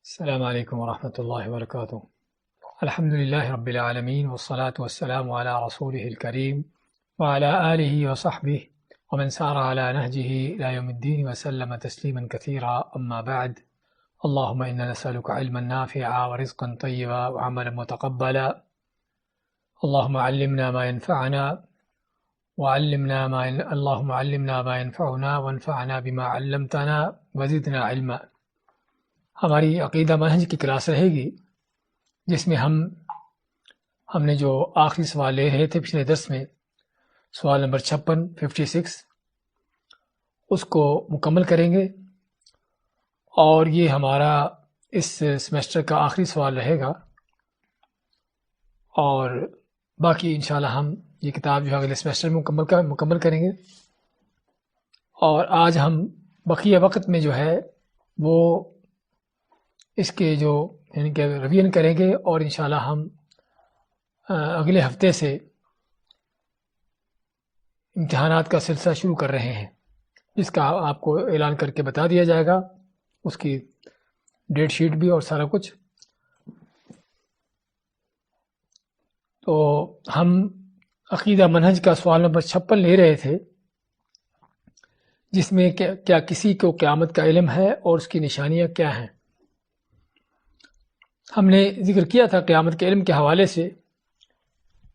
السلام علیکم ورحمۃ اللہ وبرکاتہ۔ الحمد للہ رب العالمین والصلاة والسلام علی رسولہ الکریم وعلی آلہ وصحبہ ومن سار علی نہجہ الی یوم الدین وسلم تسلیما کثیرا، اما بعد۔ اللہم انا نسألک علما نافعا ورزقا طیبا وعملا متقبلا، اللہم علمنا ما ينفعنا اللہم علمنا ما ينفعنا وانفعنا بما علمتنا وزدنا علما۔ ہماری عقیدہ منہج کی کلاس رہے گی جس میں ہم نے جو آخری سوال لے رہے تھے پچھلے درس میں، سوال نمبر 56 اس کو مکمل کریں گے، اور یہ ہمارا اس سیمسٹر کا آخری سوال رہے گا، اور باقی انشاءاللہ ہم یہ کتاب جو ہے اگلے سیمسٹر میں مکمل کریں گے۔ اور آج ہم بقیہ وقت میں جو ہے وہ اس کے جو یعنی کہ ریویژن کریں گے، اور انشاءاللہ ہم اگلے ہفتے سے امتحانات کا سلسلہ شروع کر رہے ہیں، جس کا آپ کو اعلان کر کے بتا دیا جائے گا، اس کی ڈیٹ شیٹ بھی اور سارا کچھ۔ تو ہم عقیدہ منہج کا سوال نمبر 56 لے رہے تھے، جس میں کیا کسی کو قیامت کا علم ہے اور اس کی نشانیاں کیا ہیں۔ ہم نے ذکر کیا تھا قیامت کے علم کے حوالے سے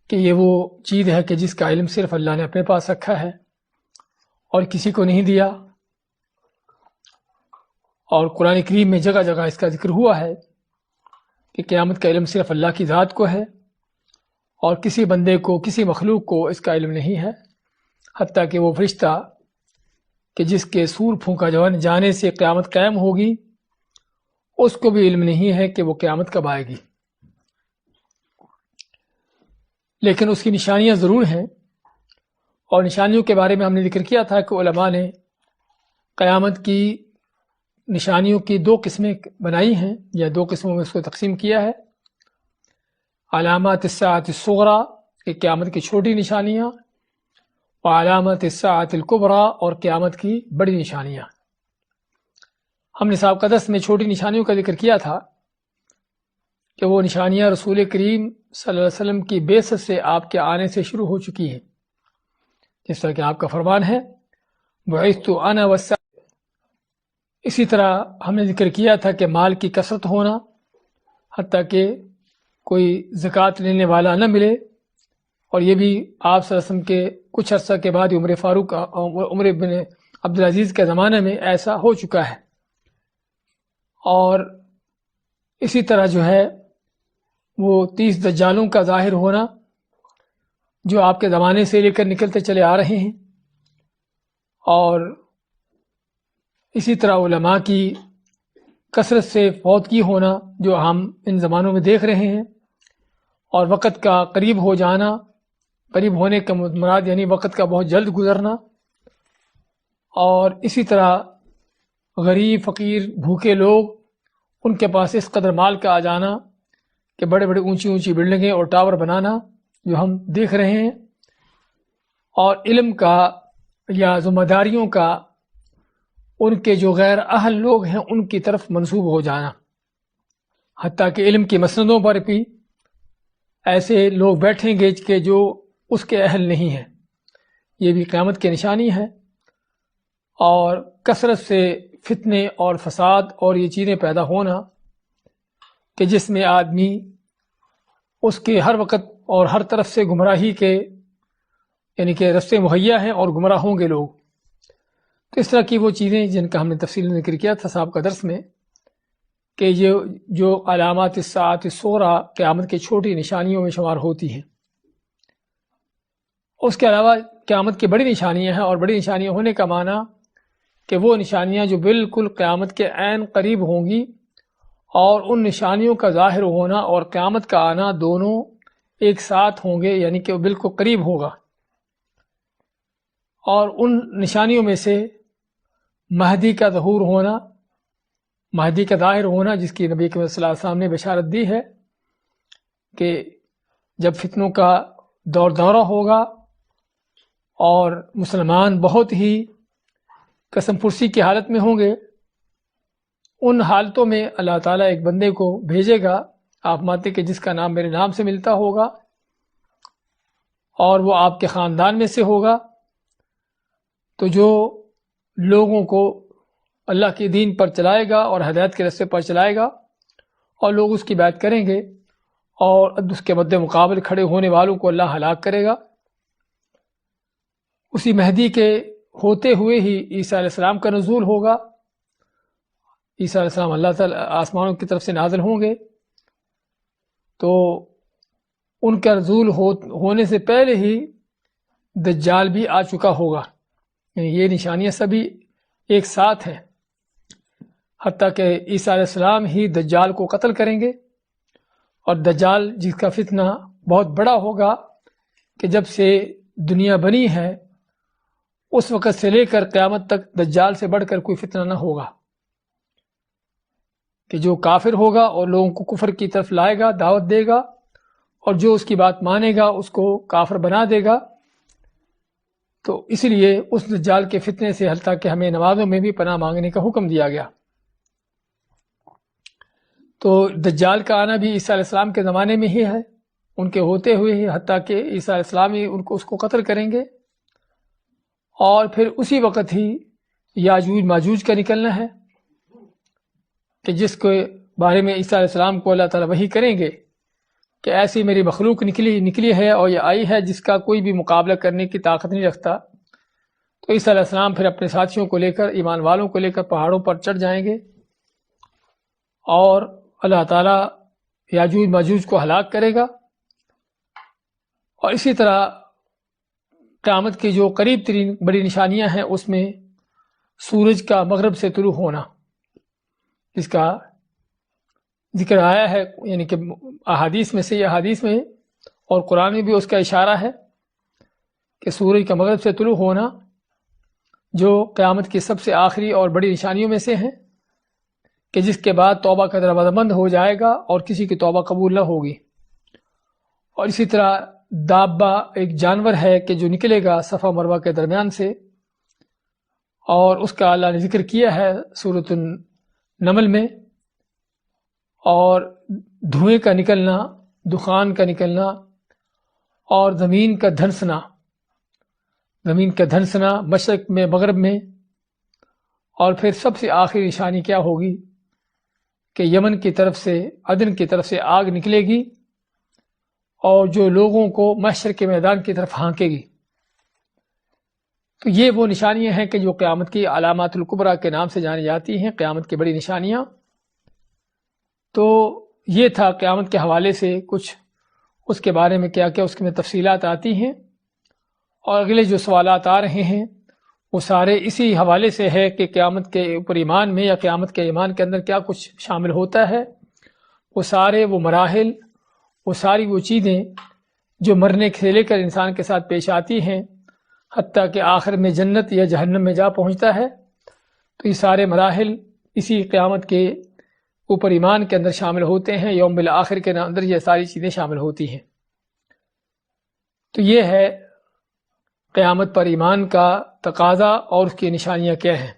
کہ یہ وہ چیز ہے کہ جس کا علم صرف اللہ نے اپنے پاس رکھا ہے اور کسی کو نہیں دیا، اور قرآن کریم میں جگہ جگہ اس کا ذکر ہوا ہے کہ قیامت کا علم صرف اللہ کی ذات کو ہے، اور کسی بندے کو، کسی مخلوق کو اس کا علم نہیں ہے، حتیٰ کہ وہ فرشتہ کہ جس کے سور پھونکا جانے سے قیامت قائم ہوگی، اس کو بھی علم نہیں ہے کہ وہ قیامت کب آئے گی۔ لیکن اس کی نشانیاں ضرور ہیں، اور نشانیوں کے بارے میں ہم نے ذکر کیا تھا کہ علماء نے قیامت کی نشانیوں کی 2 قسمیں بنائی ہیں، یا 2 قسموں میں اس کو تقسیم کیا ہے۔ علامات الساعۃ الصغریٰ کہ قیامت کی چھوٹی نشانیاں، اور علامات الساعۃ الکبریٰ اور قیامت کی بڑی نشانیاں۔ ہم نے سابقہ درس میں چھوٹی نشانیوں کا ذکر کیا تھا کہ وہ نشانیاں رسول کریم صلی اللہ علیہ وسلم کی بعثت سے آپ کے آنے سے شروع ہو چکی ہیں، جس طرح کہ آپ کا فرمان ہے بعثت انا والساعة۔ اسی طرح ہم نے ذکر کیا تھا کہ مال کی کثرت ہونا، حتیٰ کہ کوئی زکوٰۃ لینے والا نہ ملے، اور یہ بھی آپ صلی اللہ علیہ وسلم کے کچھ عرصہ کے بعد عمر بن عبدالعزیز کے زمانے میں ایسا ہو چکا ہے۔ اور اسی طرح جو ہے وہ 30 دجالوں کا ظاہر ہونا، جو آپ کے زمانے سے لے کر نکلتے چلے آ رہے ہیں، اور اسی طرح علماء کی کثرت سے فوتگی ہونا جو ہم ان زمانوں میں دیکھ رہے ہیں، اور وقت کا قریب ہو جانا، قریب ہونے کا مراد یعنی وقت کا بہت جلد گزرنا، اور اسی طرح غریب، فقیر، بھوکے لوگ، ان کے پاس اس قدر مال کا آ جانا کہ بڑے بڑے اونچی بلڈنگیں اور ٹاور بنانا جو ہم دیکھ رہے ہیں، اور علم کا یا ذمہ داریوں کا ان کے جو غیر اہل لوگ ہیں ان کی طرف منسوب ہو جانا، حتیٰ کہ علم کی مسندوں پر بھی ایسے لوگ بیٹھیں گے کہ جو اس کے اہل نہیں ہیں۔ یہ بھی قیامت کی نشانی ہے، اور کثرت سے فتنے اور فساد اور یہ چیزیں پیدا ہونا کہ جس میں آدمی اس کے ہر وقت اور ہر طرف سے گمراہی کے یعنی کہ رستے مہیا ہیں، اور گمراہ ہوں گے لوگ۔ تو اس طرح کی وہ چیزیں جن کا ہم نے تفصیل ذکر کیا تھا سابقہ درس میں، کہ یہ جو علامات الساعۃ الصغریٰ قیامت کی چھوٹی نشانیوں میں شمار ہوتی ہیں۔ اس کے علاوہ قیامت کی بڑی نشانیاں ہیں، اور بڑی نشانیاں ہونے کا معنی کہ وہ نشانیاں جو بالکل قیامت کے عین قریب ہوں گی، اور ان نشانیوں کا ظاہر ہونا اور قیامت کا آنا دونوں ایک ساتھ ہوں گے، یعنی کہ وہ بالکل قریب ہوگا۔ اور ان نشانیوں میں سے مہدی کا ظہور ہونا، مہدی کا ظاہر ہونا، جس کی نبی کریم صلی اللہ علیہ وسلم نے بشارت دی ہے کہ جب فتنوں کا دورہ ہوگا اور مسلمان بہت ہی قسم پرسی کی حالت میں ہوں گے، ان حالتوں میں اللہ تعالیٰ ایک بندے کو بھیجے گا، آپ مانتے کہ جس کا نام میرے نام سے ملتا ہوگا اور وہ آپ کے خاندان میں سے ہوگا، تو جو لوگوں کو اللہ کے دین پر چلائے گا اور ہدایت کے راستے پر چلائے گا، اور لوگ اس کی بیعت کریں گے اور اس کے مد مقابل کھڑے ہونے والوں کو اللہ ہلاک کرے گا۔ اسی مہدی کے ہوتے ہوئے ہی عیسیٰ علیہ السلام کا نزول ہوگا۔ عیسیٰ علیہ السلام اللہ تعالیٰ آسمانوں کی طرف سے نازل ہوں گے، تو ان کا نزول ہونے سے پہلے ہی دجال بھی آ چکا ہوگا، یعنی یہ نشانیاں سبھی ایک ساتھ ہیں، حتیٰ کہ عیسیٰ علیہ السلام ہی دجال کو قتل کریں گے، اور دجال جس کا فتنہ بہت بڑا ہوگا کہ جب سے دنیا بنی ہے اس وقت سے لے کر قیامت تک دجال سے بڑھ کر کوئی فتنہ نہ ہوگا، کہ جو کافر ہوگا اور لوگوں کو کفر کی طرف لائے گا، دعوت دے گا، اور جو اس کی بات مانے گا اس کو کافر بنا دے گا۔ تو اس لیے اس دجال کے فتنے سے حتیٰ کہ ہمیں نمازوں میں بھی پناہ مانگنے کا حکم دیا گیا۔ تو دجال کا آنا بھی عیسیٰ علیہ السلام کے زمانے میں ہی ہے، ان کے ہوتے ہوئے ہی، حتیٰ کہ عیسیٰ علیہ السلام ہی اس کو قتل کریں گے، اور پھر اسی وقت ہی یاجوج ماجوج کا نکلنا ہے، کہ جس کے بارے میں عیسیٰ علیہ السلام کو اللہ تعالیٰ وحی کریں گے کہ ایسی میری مخلوق نکلی ہے اور یہ آئی ہے جس کا کوئی بھی مقابلہ کرنے کی طاقت نہیں رکھتا۔ تو عیسیٰ علیہ السلام پھر اپنے ساتھیوں کو لے کر، ایمان والوں کو لے کر پہاڑوں پر چڑھ جائیں گے، اور اللہ تعالیٰ یاجوج ماجوج کو ہلاک کرے گا۔ اور اسی طرح قیامت کی جو قریب ترین بڑی نشانیاں ہیں اس میں سورج کا مغرب سے طلوع ہونا، جس کا ذکر آیا ہے، یعنی کہ احادیث میں سے، یہ احادیث میں اور قرآن میں بھی اس کا اشارہ ہے کہ سورج کا مغرب سے طلوع ہونا جو قیامت کی سب سے آخری اور بڑی نشانیوں میں سے ہیں، کہ جس کے بعد توبہ کا دروازہ بند ہو جائے گا اور کسی کی توبہ قبول نہ ہوگی۔ اور اسی طرح دابہ ایک جانور ہے کہ جو نکلے گا صفا مروہ کے درمیان سے، اور اس کا اللہ نے ذکر کیا ہے سورۃ النمل میں، اور دھوئیں کا نکلنا، دخان کا نکلنا، اور زمین کا دھنسنا مشرق میں مغرب میں، اور پھر سب سے آخری نشانی کیا ہوگی کہ یمن کی طرف سے، عدن کی طرف سے آگ نکلے گی اور جو لوگوں کو محشر کے میدان کی طرف ہانکے گی۔ تو یہ وہ نشانیاں ہیں کہ جو قیامت کی علامات الکبریٰ کے نام سے جانی جاتی ہیں، قیامت کی بڑی نشانیاں۔ تو یہ تھا قیامت کے حوالے سے کچھ، اس کے بارے میں کیا کیا اس میں تفصیلات آتی ہیں، اور اگلے جو سوالات آ رہے ہیں وہ سارے اسی حوالے سے ہے کہ قیامت کے اوپر ایمان میں، یا قیامت کے ایمان کے اندر کیا کچھ شامل ہوتا ہے۔ وہ سارے وہ مراحل، وہ ساری وہ چیزیں جو مرنے سے لے کر انسان کے ساتھ پیش آتی ہیں، حتیٰ کہ آخر میں جنت یا جہنم میں جا پہنچتا ہے، تو یہ سارے مراحل اسی قیامت کے اوپر ایمان کے اندر شامل ہوتے ہیں، یوم بالآخر کے اندر یہ ساری چیزیں شامل ہوتی ہیں۔ تو یہ ہے قیامت پر ایمان کا تقاضا اور اس کی نشانیاں کیا ہیں۔